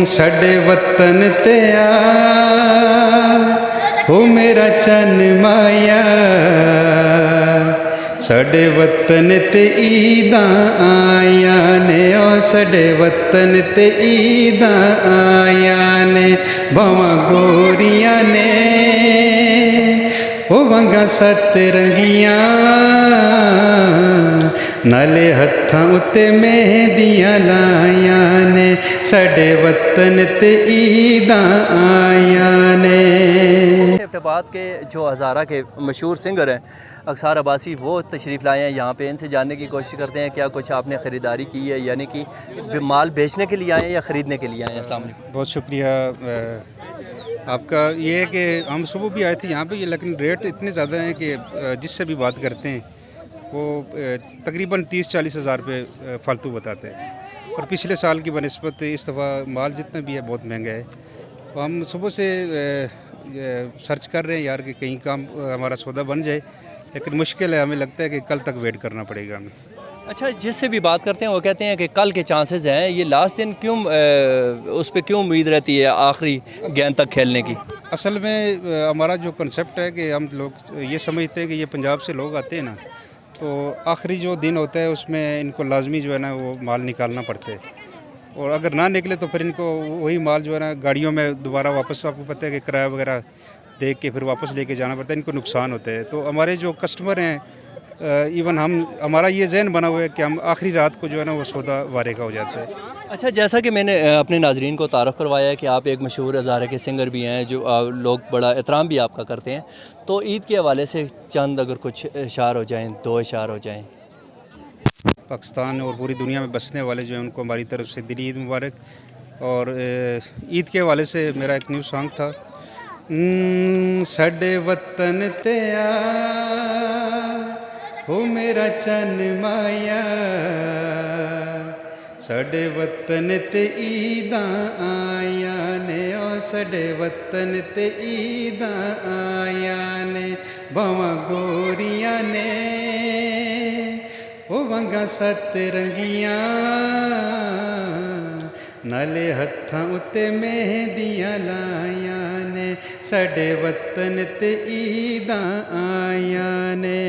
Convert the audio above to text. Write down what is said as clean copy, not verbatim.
ਸਾਡੇ ਵਤਨ ਤੇ ਆ ਹੋ ਮੇਰਾ ਚੰਨ ਮਾਇਆ ਸਾਡੇ ਵਤਨ ਤੇ ਈਦਾਂ ਆਈਆਂ ਨੇ ਓ ਸਾਡੇ ਵਤਨ ਤੇ ਈਦਾਂ ਆਈਆਂ ਨੇ ਬਾਵਾਂ ਗੋਰੀਆਂ ਨੇ ਉਹ ਵੰਗਾਂ ਸੱਤ ਰੰਗੀਆਂ ਨਾਲੇ ਹੱਥਾਂ ਉੱਤੇ ਮਹਿੰਦੀਆਂ ਲਾਈਆਂ ਨੇ ਸਾਡੇ ਵਤਨ ਤੇ ਈਦਾਂ ਆਈਆਂ ਨੇ। افتاباد کے جو ہزارہ کے مشہور سنگر ہیں اخسار عباسی وہ تشریف لائے ہیں یہاں پہ، ان سے جاننے کی کوشش کرتے ہیں کیا کچھ آپ نے خریداری کی ہے، یعنی کہ مال بیچنے کے لیے آئے ہیں یا خریدنے کے لیے آئے ہیں؟ السلام علیکم۔ بہت شکریہ آپ کا۔ یہ ہے کہ ہم صبح بھی آئے تھے یہاں پہ، لیکن ریٹ اتنے زیادہ ہیں کہ جس سے بھی بات کرتے ہیں وہ تقریباً 30-40 ہزار روپے فالتو بتاتے ہیں، اور پچھلے سال کی بنسبت اس دفعہ مال جتنا بھی ہے بہت مہنگا ہے۔ تو ہم صبح سے سرچ کر رہے ہیں یار کہ کہیں کام ہمارا سودا بن جائے، لیکن مشکل ہے، ہمیں لگتا ہے کہ کل تک ویٹ کرنا پڑے گا ہمیں۔ اچھا، جس سے بھی بات کرتے ہیں وہ کہتے ہیں کہ کل کے چانسز ہیں، یہ لاسٹ دن کیوں اس پہ کیوں امید رہتی ہے آخری گیند تک کھیلنے کی؟ اصل میں ہمارا جو کنسیپٹ ہے کہ ہم لوگ یہ سمجھتے ہیں کہ یہ پنجاب سے لوگ آتے ہیں نا، تو آخری جو دن ہوتا ہے اس میں ان کو لازمی جو ہے نا وہ مال نکالنا پڑتا ہے، اور اگر نہ نکلے تو پھر ان کو وہی مال جو ہے نا گاڑیوں میں دوبارہ واپس، آپ کو پتہ ہے کہ کرایہ وغیرہ دے کے پھر واپس لے کے جانا پڑتا ہے، ان کو نقصان ہوتا ہے۔ تو ہمارے جو کسٹمر ہیں ایون ہمارا یہ ذہن بنا ہوا ہے کہ ہم آخری رات کو جو ہے نا وہ سودا وارے کا ہو جاتا ہے۔ اچھا، جیسا کہ میں نے اپنے ناظرین کو تعارف کروایا ہے کہ آپ ایک مشہور ہزارہ کے سنگر بھی ہیں، جو لوگ بڑا احترام بھی آپ کا کرتے ہیں، تو عید کے حوالے سے چند اگر کچھ اشعار ہو جائیں، 2 اشعار ہو جائیں۔ پاکستان اور پوری دنیا میں بسنے والے جو ہیں ان کو ہماری طرف سے دلی عید مبارک۔ اور عید کے حوالے سے میرا ایک نیو سانگ تھا، ساڈے وطن تے آ ہو میرا چن مایا ساڈے وطن تے عیداں آیاں نے او ساڈے وطن تے عیداں آیاں نے باواں گوریاں نے او ونگاں ست رنگیاں نالے ہتھاں اُتے مہندیاں لائیاں نے ساڈے وطن تے عیداں آیاں نے۔